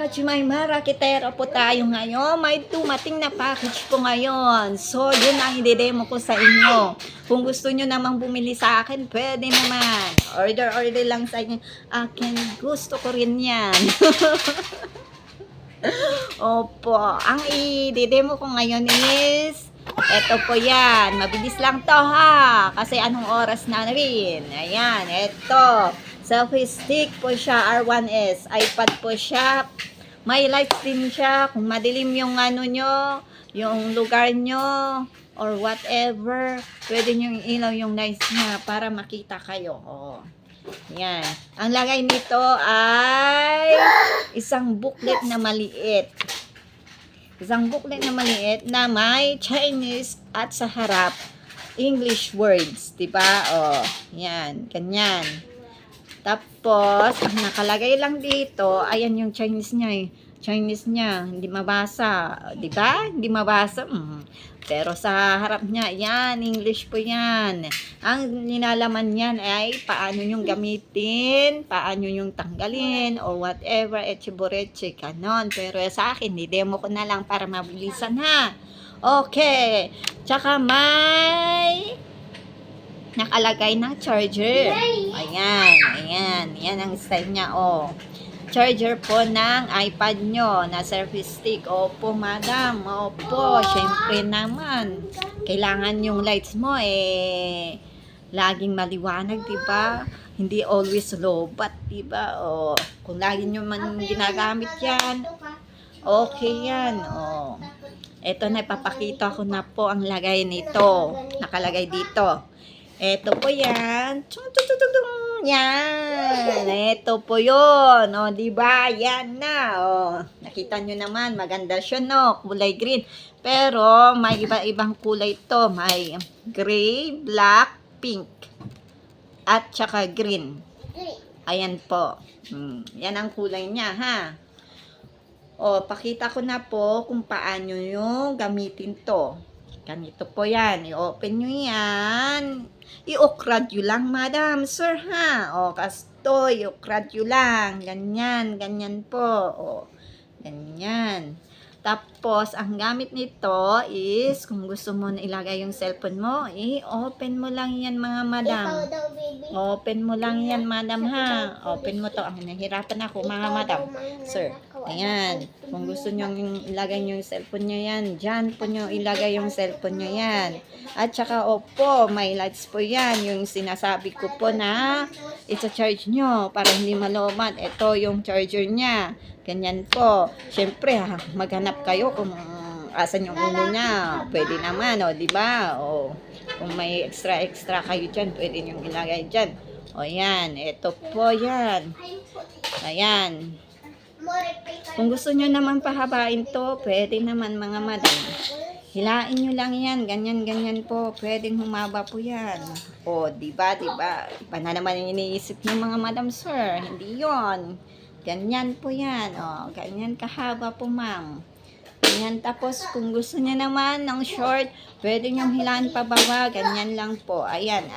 Kachimay Rakitera po tayo ngayon. May dumating na package po ngayon. So, yun ang i-demo ko sa inyo. Kung gusto nyo namang bumili sa akin, pwede naman. Order lang sa inyo. Akin, gusto ko rin yan. Opo. Ang i-demo ko ngayon is, eto po yan. Mabilis lang to ha. Kasi anong oras na rin. Ayan, eto. Selfie stick po siya, R1S. iPad po siya. May lights din siya. Kung madilim yung ano nyo, yung lugar nyo, or whatever, pwede nyo ilaw yung lights niya para makita kayo. Oh. Yan. Ang lagay nito ay isang booklet na maliit. Isang booklet na maliit na may Chinese at sa harap English words. Diba? Oh, yan. Ganyan. Tapos, ang nakalagay lang dito, ayan yung Chinese niya eh. Chinese niya, hindi mabasa. Diba? Hindi mabasa. Pero sa harap niya, yan, English po yan. Ang nilalaman niyan ay paano yung gamitin, paano yung tanggalin, or whatever, etchiboreche, kanon. Pero sa akin, demo ko na lang para mabilisan ha. Okay. Tsaka may nakalagay na charger. Ayan. Yan ang style niya, oh. Charger po ng iPad nyo na selfie stick. Opo, madam. Opo, syempre naman. Kailangan yung lights mo, laging maliwanag, diba? Hindi always lobat, diba? O, kung lagi nyo man ginagamit yan, okay yan. O, eto na, ipapakita ko na po ang lagay nito. Nakalagay dito. Eto po yan. Yan. Eto po yun. O, diba? Yan na. O, nakita nyo naman. Maganda siya, no? Kulay green. Pero, may iba-ibang kulay to. May gray, black, pink. At saka green. Ayan po. Yan ang kulay niya, ha? O, pakita ko na po kung paano yung gamitin to. Ganito po yan. I-open nyo yan. I-ukrad nyo lang, madam, sir, ha? O, kasto, i-ukrad nyo lang. Ganyan po. O, ganyan. Tapos, ang gamit nito is, kung gusto mo na ilagay yung cellphone mo, i-open mo lang yan, mga madam. Open mo lang yan, madam, ha? Open mo to. Ang nahihirapan ako, mga madam. Sir, ayan. Kung gusto nyo ilagay nyo yung cellphone nyo yan, dyan po nyo ilagay yung cellphone nyo yan. At saka, opo, may lights po yan. Yung sinasabi ko po na isa-charge nyo para hindi malobat. Ito yung charger niya. Ganyan po. Siyempre, maghanap kayo kung asan yung ulo niya. Pwede naman, o, diba? O, kung may extra kayo dyan, pwede nyo ilagay dyan. O, yan. Ito po yan. Ayan. Kung gusto nyo naman pahabain to, pwede naman, mga madam. Hilain nyo lang yan. Ganyan po. Pwedeng humaba po yan. O, diba? Iba na naman yung iniisip ng mga madam, sir. Hindi yon. Ganyan po yan. O, ganyan kahaba po, ma'am. Ganyan. Tapos, kung gusto niya naman ng short, pwede niyong hilaan pababa. Ganyan lang po. Ayan.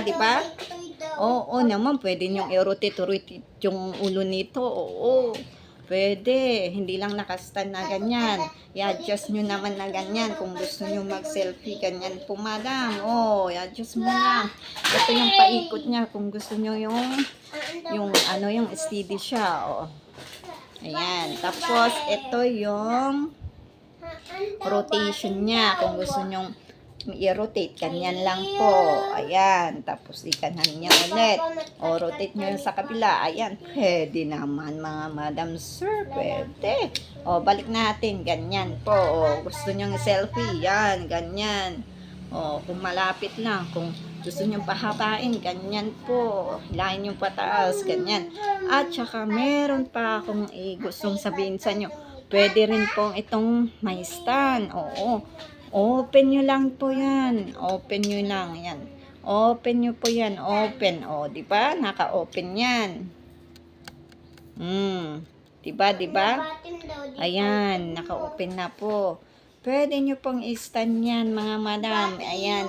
Diba? Oo naman, pwede niyong i-rotate yung ulo nito. Oo. Pwede. Hindi lang nakastand na ganyan. I-adjust nyo naman na ganyan. Kung gusto nyo mag-selfie, ganyan po, madam. Oh, i-adjust mo na. Ito yung paikot niya. Kung gusto nyo yung steady siya. Oh. Ayan. Tapos, ito yung rotation niya. Kung gusto nyo i-rotate, ganyan lang po. Ayan. Tapos, ikanan niya ulit. O, rotate nyo sa kabila. Ayan. Pwede naman, mga madam, sir. Pwede. O, balik natin. Ganyan po. O, gusto nyo selfie. Yan. Ganyan. O, kung malapit lang. Kung gusto nyo pahabain, ganyan po. Hilahin nyo pataas. Ganyan. At saka, meron pa akong gustong sabihin sa inyo. Pwede rin pong itong may stand. Oo. Open nyo lang po yan. Open nyo lang. Yan. Open nyo po yan. Open. O, diba? Naka-open yan. Diba? Ayan. Naka-open na po. Pwede nyo pong i-stand yan, mga madam. Ayan.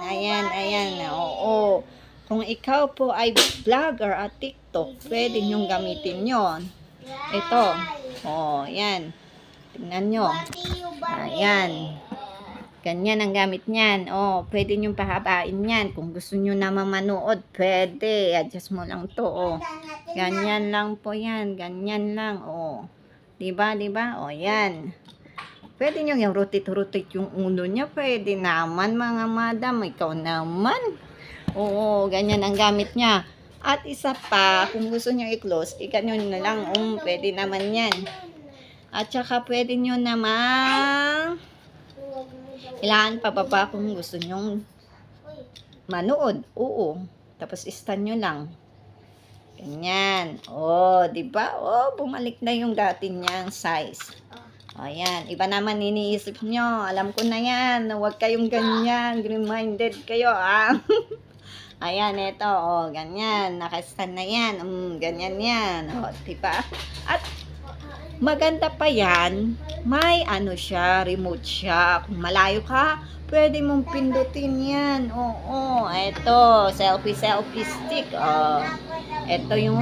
Oo. Kung ikaw po ay vlogger at TikTok, pwede nyo gamitin yon. Ito. Oh, yan. Tingnan nyo. Ayan. Ganyan ang gamit niyan. Oh, pwede nyo pahabain yan. Kung gusto nyo naman manood, pwede. Adjust mo lang to. Oh. Ganyan lang po yan. Ganyan lang. Oh. Diba, diba? Oh, yan. Pwede nyo yung rotate-rotate yung ulo niya. Pwede naman, mga madam. Ikaw naman. Oo, ganyan ang gamit niya. At isa pa, kung gusto nyo i-close, ganyan na lang. Pwede naman yan. At saka pwede nyo naman ilaan pababa kung gusto nyong manood. Oo. Tapos stand nyo lang. Ganyan. Oh, di ba? Oh, bumalik na yung dati niyang size. O, yan. Iba naman iniisip nyo. Alam ko na yan. Huwag kayong ganyan. Green-minded kayo, ah. Ayan, ito. O, ganyan. Nakastand na yan. Ganyan yan. O, diba? At maganda pa yan. May ano siya, remote siya. Kung malayo ka, pwede mong pindutin yan. Oo, ito. Selfie stick. O, ito yung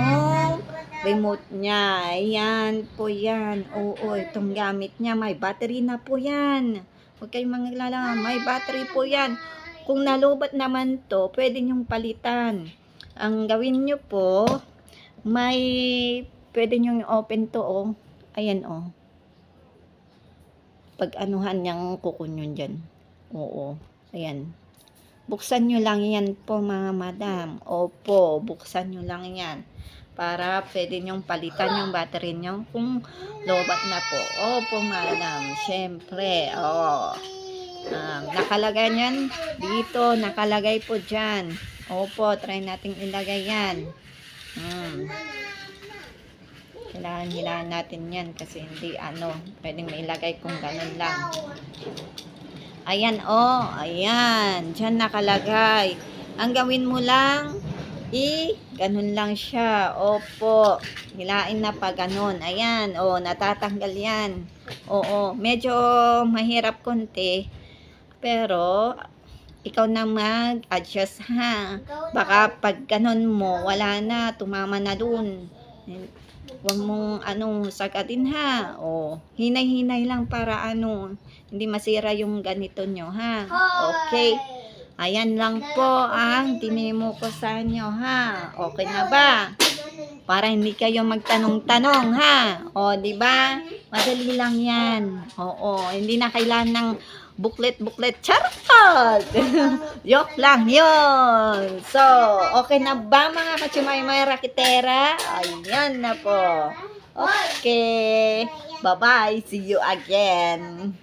remote niya. Ayan po yan. Oo, itong gamit niya. May battery na po yan. Huwag kayong manglala. May battery po yan. Kung nalubat naman to, pwede nyong palitan. Ang gawin nyo po, pwede nyong open to, oh. Ayan, oh. Pag anuhan niyang kukunyon dyan. Oo. Ayan. Buksan nyo lang yan po, mga madam. Opo, buksan nyo lang yan. Para pwede nyong palitan yung battery nyo kung lobat na po. Opo, madam. Siyempre, oh. Nakalagay yan dito. Nakalagay po dyan. Opo, try nating ilagay yan. Hilahan natin yan kasi hindi pwedeng mailagay kung ganun lang. Ayan, oh. Ayan. Dyan nakalagay. Ang gawin mo lang, ganun lang siya. Opo. Hilain na pa ganun. Ayan, oh. Natatanggal yan. Oo. Medyo mahirap konti. Pero, ikaw na mag-adjust, ha. Baka pag ganun mo, wala na. Tumama na dun. Huwag mong sagatin, ha. O, hinay-hinay lang para hindi masira yung ganito nyo, ha. Okay. Ayan lang po ang tinimo ko sa inyo, ha. Okay na ba? Para hindi kayo magtanong-tanong, ha. O, di ba? Madali lang yan. Oo, hindi na kailangan ng booklet. Charot! Yok lang yun. So, okay na ba mga kachumay rakitera? Ayan na po. Okay. Bye-bye. See you again.